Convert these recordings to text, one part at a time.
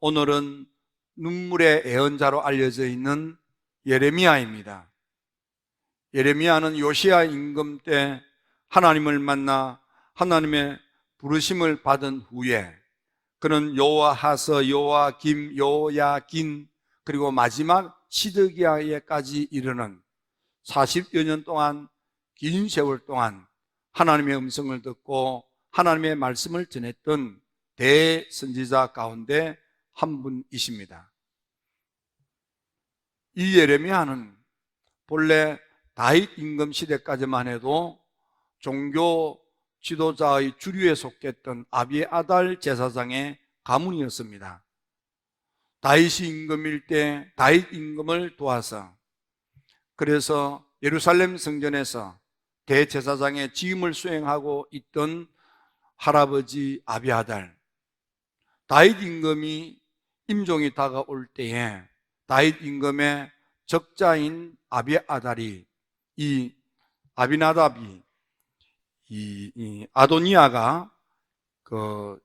오늘은 눈물의 예언자로 알려져 있는 예레미야입니다. 예레미야는 요시야 임금 때 하나님을 만나 하나님의 부르심을 받은 후에 그는 요아하서, 요아김, 요야긴 그리고 마지막 시드기야에까지 이르는 40여 년 동안, 긴 세월 동안 하나님의 음성을 듣고 하나님의 말씀을 전했던 대선지자 가운데 한 분이십니다. 이 예레미야는 본래 다윗 임금 시대까지만 해도 종교 지도자의 주류에 속했던 아비아달 제사장의 가문이었습니다. 다윗이 임금일 때 다윗 임금을 도와서, 그래서 예루살렘 성전에서 대제사장의 직임을 수행하고 있던 할아버지 아비아달, 다윗 임금이 임종이 다가올 때에 다윗 임금의 적자인 아비아달이, 이 아비나답이, 이 아도니아가 그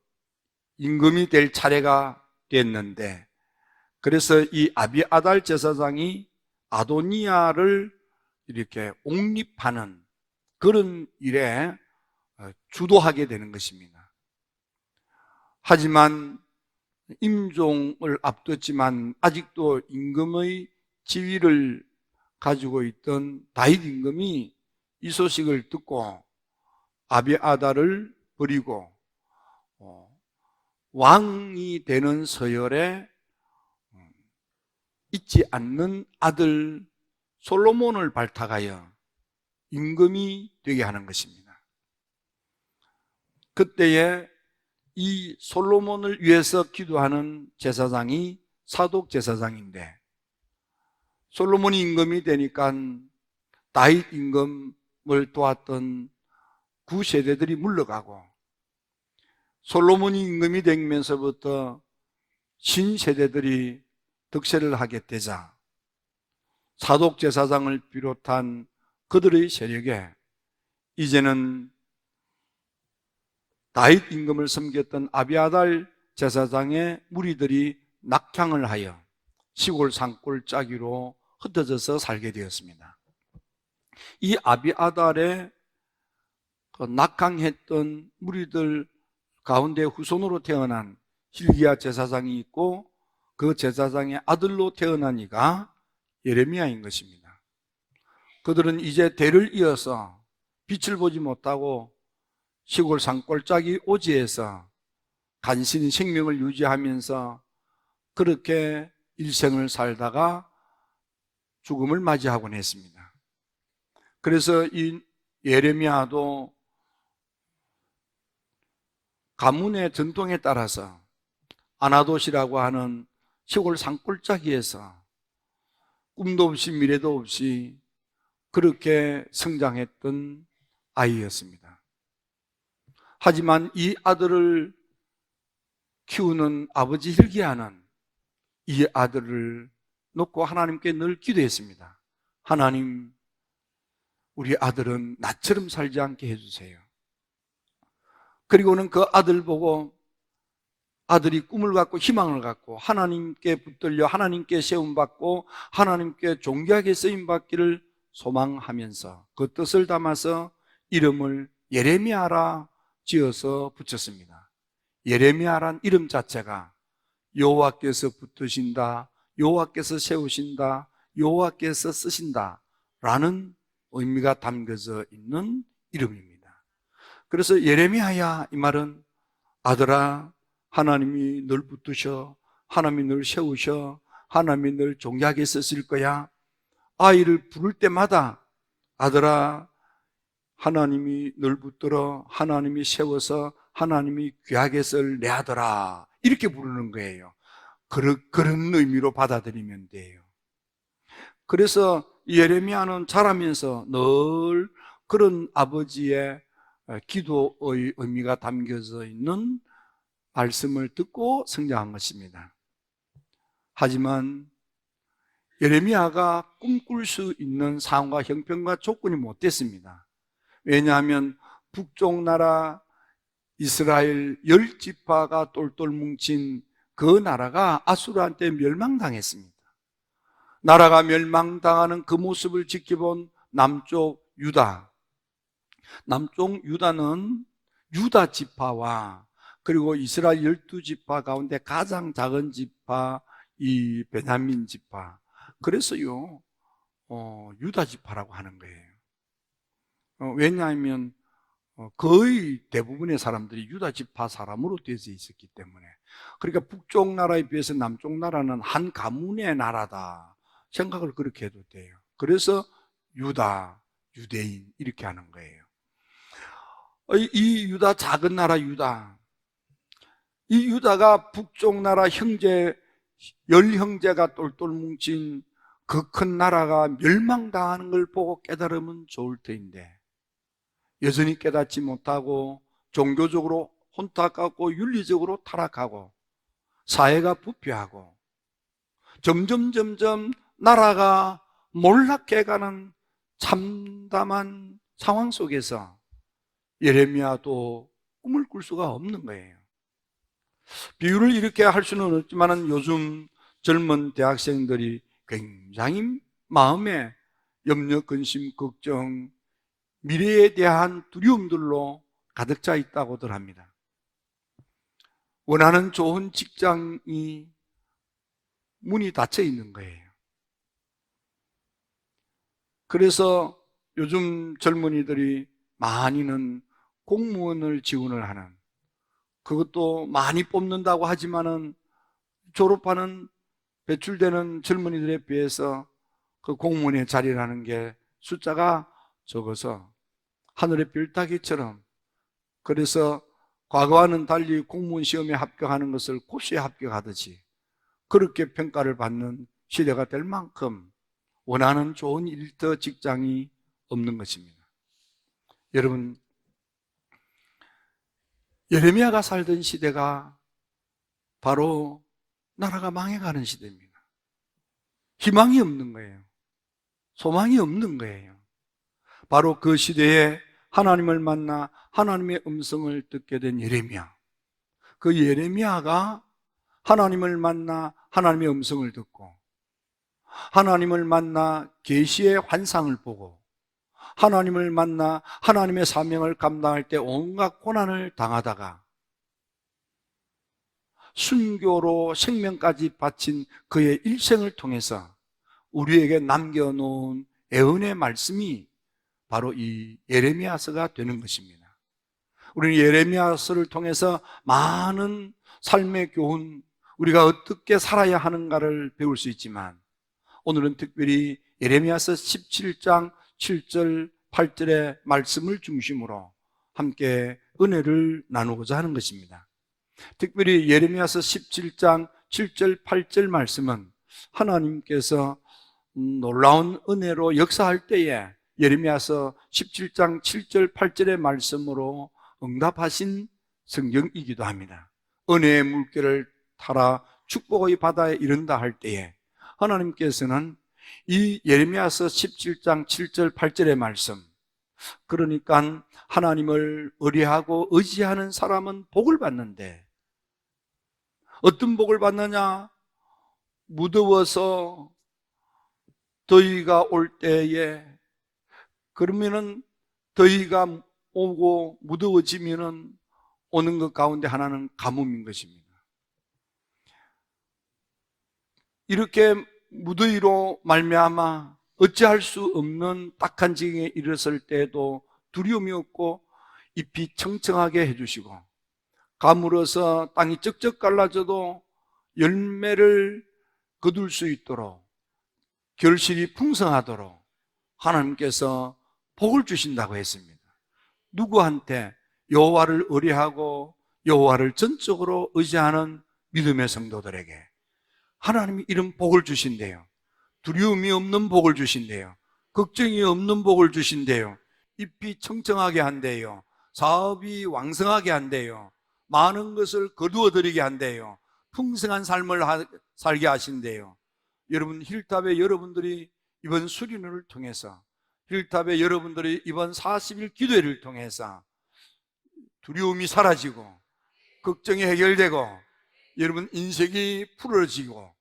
임금이 될 차례가 됐는데, 그래서 이 아비아달 제사장이 아도니아를 이렇게 옹립하는 그런 일에 주도하게 되는 것입니다. 하지만 임종을 앞뒀지만 아직도 임금의 지위를 가지고 있던 다윗 임금이 이 소식을 듣고 아비아달을 버리고 왕이 되는 서열에 있지 않는 아들 솔로몬을 발탁하여 임금이 되게 하는 것입니다. 그때에 이 솔로몬을 위해서 기도하는 제사장이 사독 제사장인데, 솔로몬이 임금이 되니까 다윗 임금을 도왔던 구세대들이 물러가고, 솔로몬이 임금이 되면서부터 신세대들이 득세를 하게 되자 사독 제사장을 비롯한 그들의 세력에 이제는 다윗 임금을 섬겼던 아비아달 제사장의 무리들이 낙향을 하여 시골 산골 짜기로 흩어져서 살게 되었습니다. 이 아비아달의 그 낙향했던 무리들 가운데 후손으로 태어난 hil기야 제사장이 있고, 그 제사장의 아들로 태어난 이가 예레미야인 것입니다. 그들은 이제 대를 이어서 빛을 보지 못하고 시골 산골짜기 오지에서 간신히 생명을 유지하면서 그렇게 일생을 살다가 죽음을 맞이하곤 했습니다. 그래서 이 예레미야도 가문의 전통에 따라서 아나돗이라고 하는 시골 산골짜기에서 꿈도 없이 미래도 없이 그렇게 성장했던 아이였습니다. 하지만 이 아들을 키우는 아버지 hil기야는 이 아들을 놓고 하나님께 늘 기도했습니다. 하나님, 우리 아들은 나처럼 살지 않게 해주세요. 그리고는 그 아들 보고 아들이 꿈을 갖고 희망을 갖고 하나님께 붙들려 하나님께 세움받고 하나님께 존귀하게 쓰임받기를 소망하면서 그 뜻을 담아서 이름을 예레미야라 지어서 붙였습니다. 예레미야란 이름 자체가 여호와께서 붙으신다, 여호와께서 세우신다, 여호와께서 쓰신다 라는 의미가 담겨져 있는 이름입니다. 그래서 예레미야야, 이 말은 아들아, 하나님이 널 붙드셔, 하나님이 널 세우셔, 하나님이 널 존귀하게 쓰실 거야. 아이를 부를 때마다 아들아, 하나님이 널 붙들어 하나님이 세워서 하나님이 귀하게 쓸 내 아들아, 이렇게 부르는 거예요. 그런 의미로 받아들이면 돼요. 그래서 예레미야는 자라면서 늘 그런 아버지의 기도의 의미가 담겨져 있는 말씀을 듣고 성장한 것입니다. 하지만 예레미야가 꿈꿀 수 있는 상황과 형편과 조건이 못 됐습니다. 왜냐하면 북쪽 나라 이스라엘 10지파가 똘똘 뭉친 그 나라가 아수르한테 멸망당했습니다. 나라가 멸망당하는 그 모습을 지켜본 남쪽 유다, 남쪽 유다는 유다 지파와 그리고 이스라엘 12지파 가운데 가장 작은 지파 이 베냐민 지파, 그래서요 유다 지파라고 하는 거예요. 왜냐하면 거의 대부분의 사람들이 유다 지파 사람으로 되어져 있었기 때문에. 그러니까 북쪽 나라에 비해서 남쪽 나라는 한 가문의 나라다 생각을 그렇게 해도 돼요. 그래서 유다, 유대인 이렇게 하는 거예요. 이 유다, 작은 나라 유다, 이 유다가 북쪽 나라 형제, 열 형제가 똘똘 뭉친 그 큰 나라가 멸망당하는 걸 보고 깨달으면 좋을 터인데 여전히 깨닫지 못하고 종교적으로 혼탁하고 윤리적으로 타락하고 사회가 부패하고 점점 나라가 몰락해가는 참담한 상황 속에서 예레미야도 꿈을 꿀 수가 없는 거예요. 비유를 이렇게 할 수는 없지만 요즘 젊은 대학생들이 굉장히 마음에 염려, 근심, 걱정, 미래에 대한 두려움들로 가득 차 있다고들 합니다. 원하는 좋은 직장이 문이 닫혀 있는 거예요. 그래서 요즘 젊은이들이 많이는 공무원을 지원을 하는, 그것도 많이 뽑는다고 하지만은 졸업하는 배출되는 젊은이들에 비해서 그 공무원의 자리라는 게 숫자가 적어서 하늘의 별 따기처럼, 그래서 과거와는 달리 공무원 시험에 합격하는 것을 고시에 합격하듯이 그렇게 평가를 받는 시대가 될 만큼 원하는 좋은 일터 직장이 없는 것입니다. 여러분, 예레미야가 살던 시대가 바로 나라가 망해가는 시대입니다. 희망이 없는 거예요. 소망이 없는 거예요. 바로 그 시대에 하나님을 만나 하나님의 음성을 듣게 된 예레미야. 그 예레미야가 하나님을 만나 하나님의 음성을 듣고 하나님을 만나 계시의 환상을 보고 하나님을 만나 하나님의 사명을 감당할 때 온갖 고난을 당하다가 순교로 생명까지 바친 그의 일생을 통해서 우리에게 남겨놓은 애언의 말씀이 바로 이 예레미야서가 되는 것입니다. 우리는 예레미야서를 통해서 많은 삶의 교훈, 우리가 어떻게 살아야 하는가를 배울 수 있지만 오늘은 특별히 예레미야서 17장 7절 8절의 말씀을 중심으로 함께 은혜를 나누고자 하는 것입니다. 특별히 예레미야서 17장 7절 8절 말씀은 하나님께서 놀라운 은혜로 역사할 때에 예레미야서 17장 7절 8절의 말씀으로 응답하신 성경이기도 합니다. 은혜의 물결을 타라 축복의 바다에 이른다 할 때에 하나님께서는 이 예레미야서 17장 7절 8절의 말씀, 그러니까 하나님을 의뢰하고 의지하는 사람은 복을 받는데 어떤 복을 받느냐? 무더워서 더위가 올 때에, 그러면은 더위가 오고 무더워지면은 오는 것 가운데 하나는 가뭄인 것입니다. 이렇게 무더위로 말미암아 어찌할 수 없는 딱한 지경에 이르렀을 때에도 두려움이 없고 잎이 청청하게 해주시고 가물어서 땅이 쩍쩍 갈라져도 열매를 거둘 수 있도록 결실이 풍성하도록 하나님께서 복을 주신다고 했습니다. 누구한테? 여호와를 의뢰하고 여호와를 전적으로 의지하는 믿음의 성도들에게 하나님이 이런 복을 주신대요. 두려움이 없는 복을 주신대요. 걱정이 없는 복을 주신대요. 잎이 청청하게 한대요. 사업이 왕성하게 한대요. 많은 것을 거두어들이게 한대요. 풍성한 삶을 살게 하신대요. 여러분, 힐탑에 여러분들이 이번 수련회를 통해서, 힐탑에 여러분들이 이번 40일 기도회를 통해서 두려움이 사라지고 걱정이 해결되고 여러분 인생이 풀어지고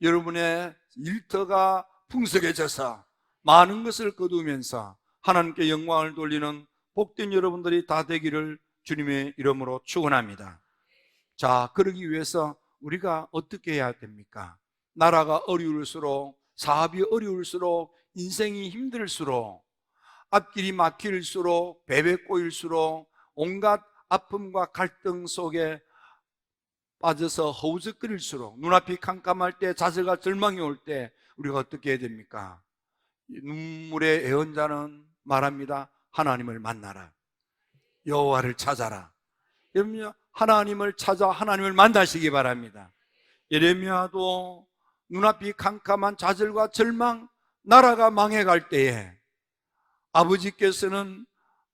여러분의 일터가 풍성해져서 많은 것을 거두면서 하나님께 영광을 돌리는 복된 여러분들이 다 되기를 주님의 이름으로 축원합니다. 자, 그러기 위해서 우리가 어떻게 해야 됩니까? 나라가 어려울수록, 사업이 어려울수록, 인생이 힘들수록, 앞길이 막힐수록, 배배 꼬일수록, 온갖 아픔과 갈등 속에 빠져서 허우적거릴수록, 눈앞이 캄캄할 때, 좌절과 절망이 올 때 우리가 어떻게 해야 됩니까? 눈물의 애언자는 말합니다. 하나님을 만나라, 여호와를 찾아라. 여러분, 하나님을 찾아 하나님을 만나시기 바랍니다. 예레미야도 눈앞이 캄캄한 좌절과 절망, 나라가 망해갈 때에 아버지께서는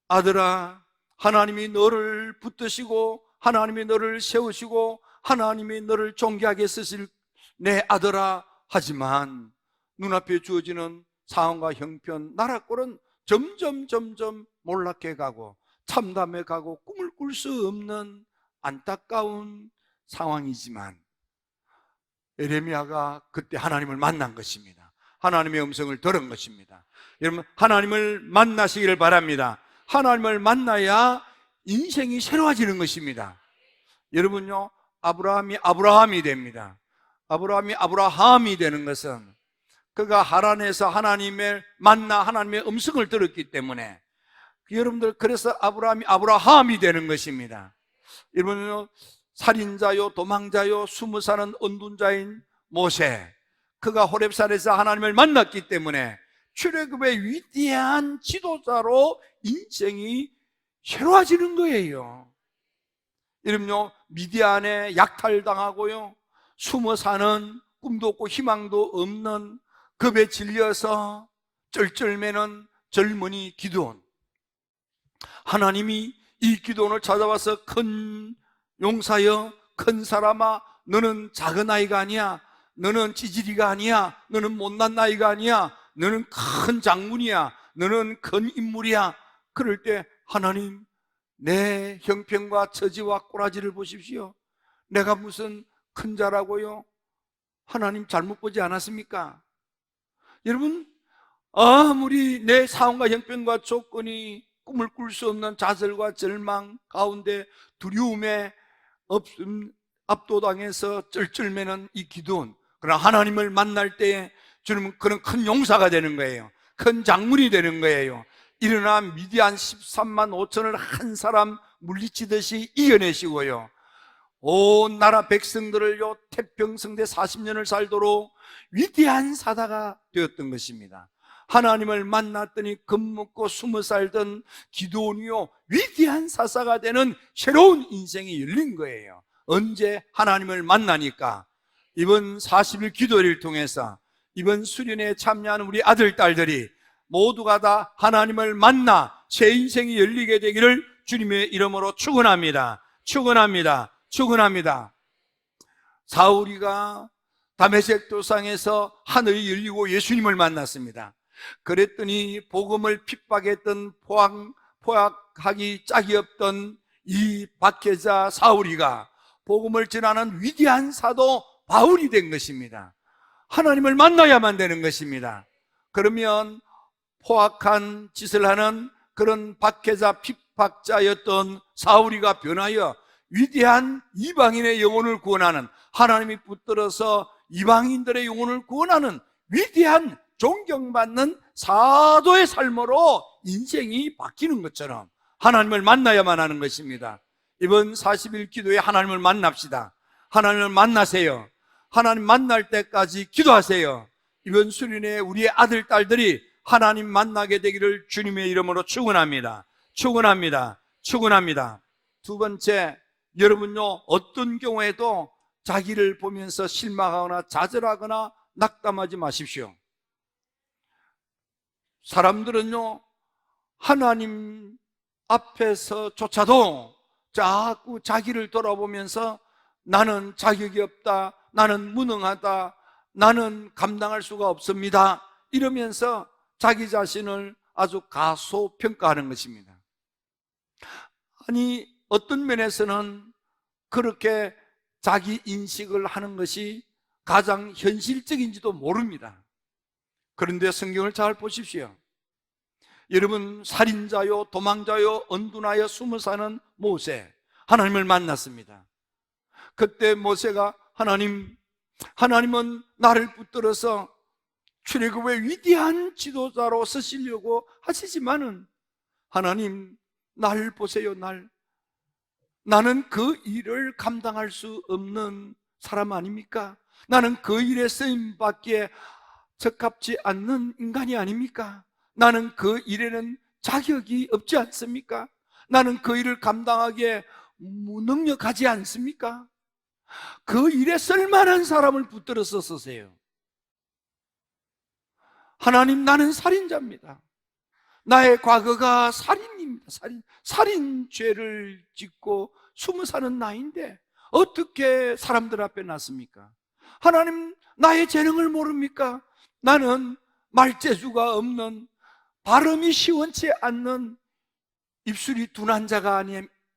아들아, 하나님이 너를 붙드시고 하나님이 너를 세우시고 하나님이 너를 존귀하게 쓰실 내 아들아, 하지만 눈앞에 주어지는 상황과 형편, 나라 꼴은 점점 몰락해 가고 참담해 가고 꿈을 꿀 수 없는 안타까운 상황이지만 예레미야가 그때 하나님을 만난 것입니다. 하나님의 음성을 들은 것입니다. 여러분, 하나님을 만나시기를 바랍니다. 하나님을 만나야 인생이 새로워지는 것입니다. 여러분요, 아브라함이 됩니다. 아브라함이 되는 것은 그가 하란에서 하나님을 만나 하나님의 음성을 들었기 때문에, 여러분들, 그래서 아브라함이 되는 것입니다. 여러분요, 살인자요, 도망자요, 숨어 사는 언둔자인 모세, 그가 호렙산에서 하나님을 만났기 때문에 출애굽의 위대한 지도자로 인생이 새로워지는 거예요. 여러분요, 미디안에 약탈당하고요, 숨어 사는 꿈도 없고 희망도 없는 겁에 질려서 쩔쩔매는 젊은이 기드온, 하나님이 이 기드온을 찾아와서 큰 용사여, 큰 사람아, 너는 작은 아이가 아니야, 너는 찌질이가 아니야, 너는 못난 아이가 아니야, 너는 큰 장군이야, 너는 큰 인물이야. 그럴 때 하나님, 내 형편과 처지와 꼬라지를 보십시오. 내가 무슨 큰 자라고요? 하나님 잘못 보지 않았습니까? 여러분, 아무리 내 상황과 형편과 조건이 꿈을 꿀 수 없는 좌절과 절망 가운데 두려움에 압도당해서 쩔쩔매는 이 기도원, 그러나 하나님을 만날 때에 주님은 그런 큰 용사가 되는 거예요. 큰 장군이 되는 거예요. 일어나 미디안 13만 5천을 한 사람 물리치듯이 이겨내시고요, 온 나라 백성들을요 태평성대 40년을 살도록 위대한 사다가 되었던 것입니다. 하나님을 만났더니 겁먹고 숨어 살던 기드온이요 위대한 사사가 되는 새로운 인생이 열린 거예요. 언제? 하나님을 만나니까. 이번 40일 기도를 통해서 이번 수련회에 참여하는 우리 아들, 딸들이 모두가 다 하나님을 만나 새 인생이 열리게 되기를 주님의 이름으로 축원합니다. 축원합니다. 축원합니다. 사울이가 다메섹 도상에서 하늘이 열리고 예수님을 만났습니다. 그랬더니 복음을 핍박했던 포악하기 짝이 없던 이 박해자 사울이가 복음을 전하는 위대한 사도 바울이 된 것입니다. 하나님을 만나야만 되는 것입니다. 그러면 포악한 짓을 하는 그런 박해자 핍박자였던 사울이가 변하여 위대한 이방인의 영혼을 구원하는, 하나님이 붙들어서 이방인들의 영혼을 구원하는 위대한 존경받는 사도의 삶으로 인생이 바뀌는 것처럼 하나님을 만나야만 하는 것입니다. 이번 40일 기도에 하나님을 만납시다. 하나님을 만나세요. 하나님 만날 때까지 기도하세요. 이번 수련회에 우리의 아들, 딸들이 하나님 만나게 되기를 주님의 이름으로 축원합니다. 축원합니다. 축원합니다. 두 번째, 여러분요, 어떤 경우에도 자기를 보면서 실망하거나 좌절하거나 낙담하지 마십시오. 사람들은요, 하나님 앞에서조차도 자꾸 자기를 돌아보면서 나는 자격이 없다, 나는 무능하다, 나는 감당할 수가 없습니다, 이러면서 자기 자신을 아주 가소평가하는 것입니다. 아니, 어떤 면에서는 그렇게 자기 인식을 하는 것이 가장 현실적인지도 모릅니다. 그런데 성경을 잘 보십시오. 여러분, 살인자요, 도망자요, 언둔하여 숨어 사는 모세, 하나님을 만났습니다. 그때 모세가 하나님은 나를 붙들어서 출애굽의 위대한 지도자로 쓰시려고 하시지만은, 하나님, 날 보세요. 나는 그 일을 감당할 수 없는 사람 아닙니까? 나는 그 일에 쓰임받기에 적합지 않는 인간이 아닙니까? 나는 그 일에는 자격이 없지 않습니까? 나는 그 일을 감당하기에 무능력하지 않습니까? 그 일에 쓸만한 사람을 붙들어서 쓰세요. 하나님, 나는 살인자입니다. 나의 과거가 살인입니다. 살인죄를 짓고 숨어 사는 나인데 어떻게 사람들 앞에 났습니까? 하나님, 나의 재능을 모릅니까? 나는 말재주가 없는, 발음이 시원치 않는, 입술이 둔한 자가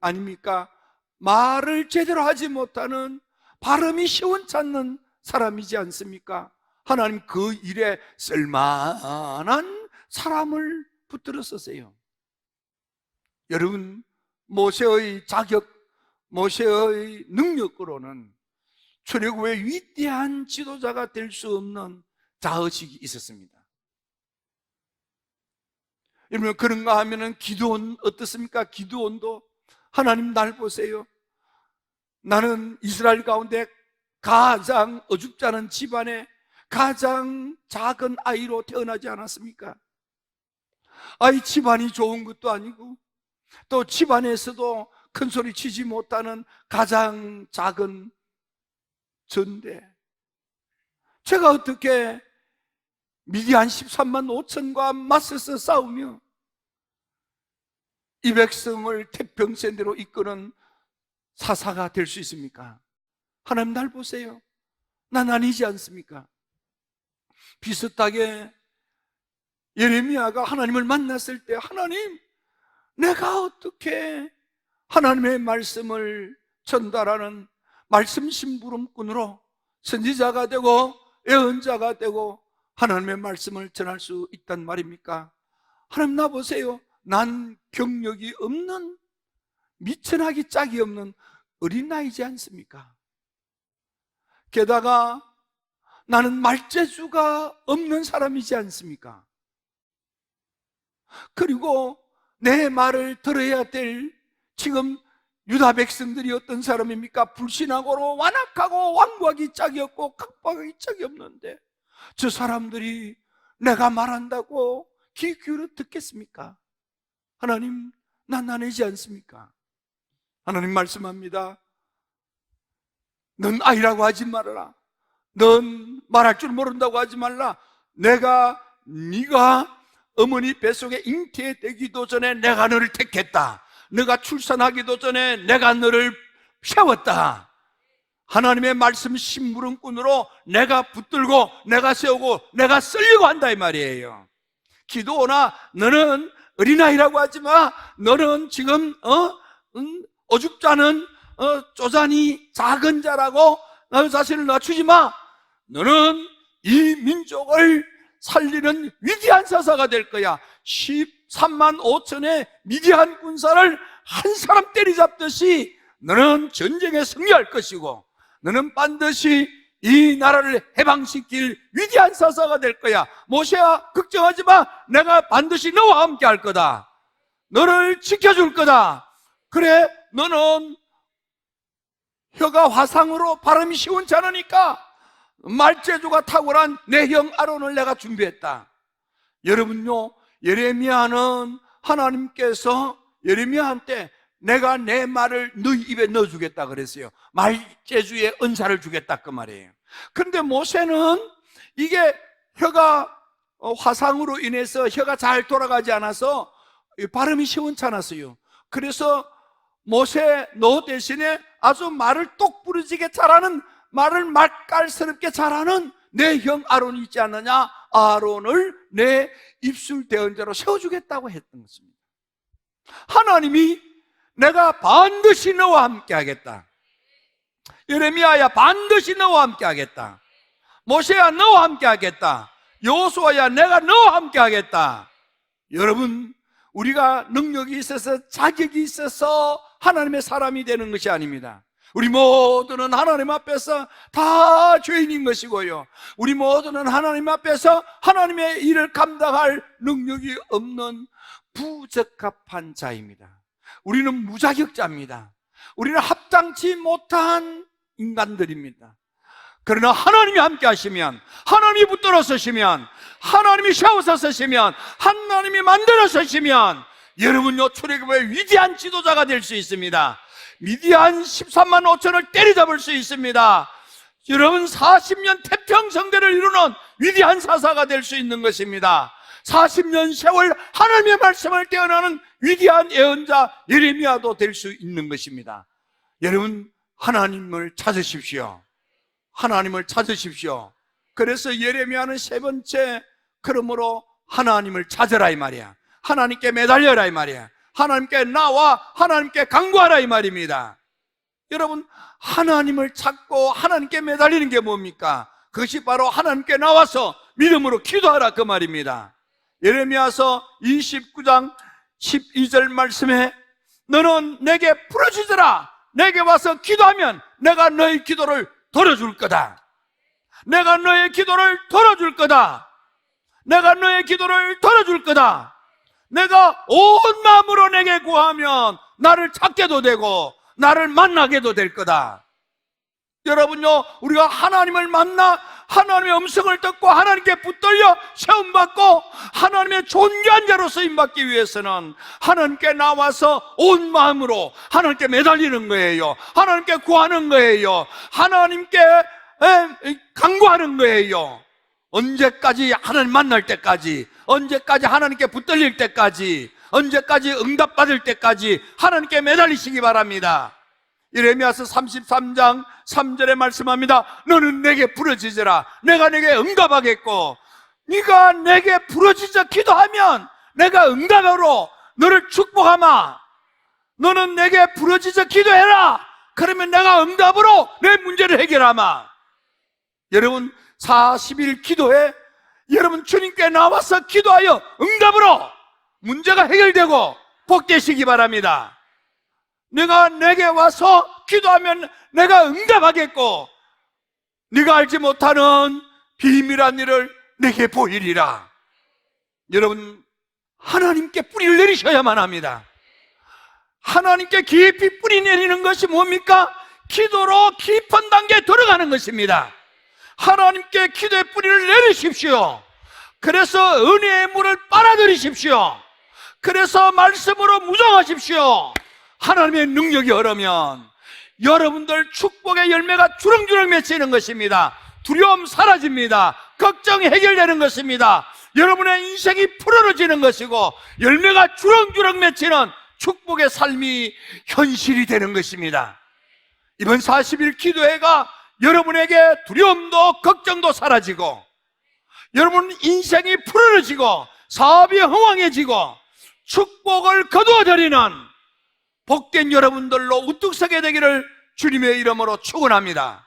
아닙니까? 말을 제대로 하지 못하는, 발음이 시원치 않는 사람이지 않습니까? 하나님, 그 일에 쓸만한 사람을 붙들어 쓰세요. 여러분, 모세의 자격, 모세의 능력으로는 출애굽의 위대한 지도자가 될 수 없는 자의식이 있었습니다. 여러분, 그런가 하면은 기드온 어떻습니까? 기드온도, 하나님, 날 보세요. 나는 이스라엘 가운데 가장 어줍지 않은 집안에 가장 작은 아이로 태어나지 않았습니까? 아이 집안이 좋은 것도 아니고, 또 집안에서도 큰 소리 치지 못하는 가장 작은 전대, 제가 어떻게 미디안 13만 5천과 맞서서 싸우며 이 백성을 태평성대로 이끄는 사사가 될 수 있습니까? 하나님, 날 보세요. 난 아니지 않습니까? 비슷하게 예레미야가 하나님을 만났을 때, 하나님, 내가 어떻게 하나님의 말씀을 전달하는 말씀 심부름꾼으로 선지자가 되고 예언자가 되고 하나님의 말씀을 전할 수 있단 말입니까? 하나님, 나 보세요. 난 경력이 없는, 미천하기 짝이 없는 어린아이지 않습니까? 게다가 나는 말재주가 없는 사람이지 않습니까? 그리고 내 말을 들어야 될 지금 유다 백성들이 어떤 사람입니까? 불신하고 완악하고 완고하기 짝이 없고 각박하기 짝이 없는데 저 사람들이 내가 말한다고 귀 기울여 듣겠습니까? 하나님, 난 아니지 않습니까? 하나님 말씀합니다. 넌 아이라고 하지 말아라. 넌 말할 줄 모른다고 하지 말라. 네가 어머니 뱃속에 잉태되기도 전에 내가 너를 택했다. 네가 출산하기도 전에 내가 너를 세웠다. 하나님의 말씀 심부름꾼으로 내가 붙들고 내가 세우고 내가 쓰려고 한다, 이 말이에요. 기도오나, 너는 어린아이라고 하지 마. 너는 지금 어줍잖은 쪼잔히 작은 자라고 너 자신을 낮추지 마. 너는 이 민족을 살리는 위대한 사사가 될 거야. 13만 5천의 미디안 군사를 한 사람 때리잡듯이 너는 전쟁에 승리할 것이고, 너는 반드시 이 나라를 해방시킬 위대한 사사가 될 거야. 모세야, 걱정하지 마. 내가 반드시 너와 함께 할 거다. 너를 지켜줄 거다. 그래, 너는 혀가 화상으로 발음이 시원치 않으니까 말재주가 탁월한 내 형 아론을 내가 준비했다. 여러분요, 예레미야는 하나님께서 예레미야한테 내가 내 말을 너희 입에 넣어주겠다 그랬어요. 말재주의 은사를 주겠다, 그 말이에요. 근데 모세는 이게 혀가 화상으로 인해서 혀가 잘 돌아가지 않아서 발음이 시원치 않았어요. 그래서 모세, 너 대신에 아주 말을 똑부러지게 잘하는, 말을 맛깔스럽게 잘하는 내 형 아론이 있지 않느냐? 아론을 내 입술 대언자로 세워주겠다고 했던 것입니다. 하나님이 내가 반드시 너와 함께 하겠다. 예레미야야 반드시 너와 함께 하겠다. 모세야 너와 함께 하겠다. 여호수아야 내가 너와 함께 하겠다. 여러분, 우리가 능력이 있어서 자격이 있어서 하나님의 사람이 되는 것이 아닙니다. 우리 모두는 하나님 앞에서 다 죄인인 것이고요, 우리 모두는 하나님 앞에서 하나님의 일을 감당할 능력이 없는 부적합한 자입니다. 우리는 무자격자입니다. 우리는 합당치 못한 인간들입니다. 그러나 하나님이 함께 하시면, 하나님이 붙들어 서시면, 하나님이 세워서 서시면, 하나님이 만들어 서시면 여러분요 출애굽의 위대한 지도자가 될 수 있습니다. 위대한 13만 5천을 때려잡을 수 있습니다. 여러분 40년 태평성대를 이루는 위대한 사사가 될 수 있는 것입니다. 40년 세월 하나님의 말씀을 깨어나는 위대한 예언자 예레미야도 될 수 있는 것입니다. 여러분 하나님을 찾으십시오. 하나님을 찾으십시오. 그래서 예레미야는 세 번째, 그러므로 하나님을 찾으라 이 말이야. 하나님께 매달려라 이 말이야. 하나님께 나와 하나님께 간구하라 이 말입니다. 여러분 하나님을 찾고 하나님께 매달리는 게 뭡니까? 그것이 바로 하나님께 나와서 믿음으로 기도하라 그 말입니다. 예레미야서 29장 12절 말씀에 너는 내게 부르짖으라. 내게 와서 기도하면 내가 너의 기도를 들어줄 거다. 내가 너의 기도를 들어줄 거다. 내가 너의 기도를 들어줄 거다. 내가 온 마음으로 내게 구하면 나를 찾게도 되고 나를 만나게도 될 거다. 여러분요, 우리가 하나님을 만나 하나님의 음성을 듣고 하나님께 붙들려 시험받고 하나님의 존귀한 자로 쓰임받기 위해서는 하나님께 나와서 온 마음으로 하나님께 매달리는 거예요. 하나님께 구하는 거예요. 하나님께 간구하는 거예요. 언제까지? 하나님 만날 때까지. 언제까지? 하나님께 붙들릴 때까지. 언제까지? 응답받을 때까지 하나님께 매달리시기 바랍니다. 예레미야서 33장 3절에 말씀합니다. 너는 내게 부르짖으라. 내가 내게 응답하겠고, 네가 내게 부르짖어 기도하면 내가 응답으로 너를 축복하마. 너는 내게 부르짖어 기도해라. 그러면 내가 응답으로 내 문제를 해결하마. 여러분 40일 기도에 여러분 주님께 나와서 기도하여 응답으로 문제가 해결되고 복되시기 바랍니다. 내가 내게 와서 기도하면 내가 응답하겠고 네가 알지 못하는 비밀한 일을 내게 보이리라. 여러분 하나님께 뿌리를 내리셔야만 합니다. 하나님께 깊이 뿌리 내리는 것이 뭡니까? 기도로 깊은 단계에 들어가는 것입니다. 하나님께 기도의 뿌리를 내리십시오. 그래서 은혜의 물을 빨아들이십시오. 그래서 말씀으로 무장하십시오. 하나님의 능력이 흐르면 여러분들 축복의 열매가 주렁주렁 맺히는 것입니다. 두려움 사라집니다. 걱정이 해결되는 것입니다. 여러분의 인생이 푸르러지는 것이고 열매가 주렁주렁 맺히는 축복의 삶이 현실이 되는 것입니다. 이번 40일 기도회가 여러분에게 두려움도 걱정도 사라지고 여러분 인생이 푸르러지고 사업이 흥왕해지고 축복을 거두어드리는 복된 여러분들로 우뚝 서게 되기를 주님의 이름으로 축원합니다.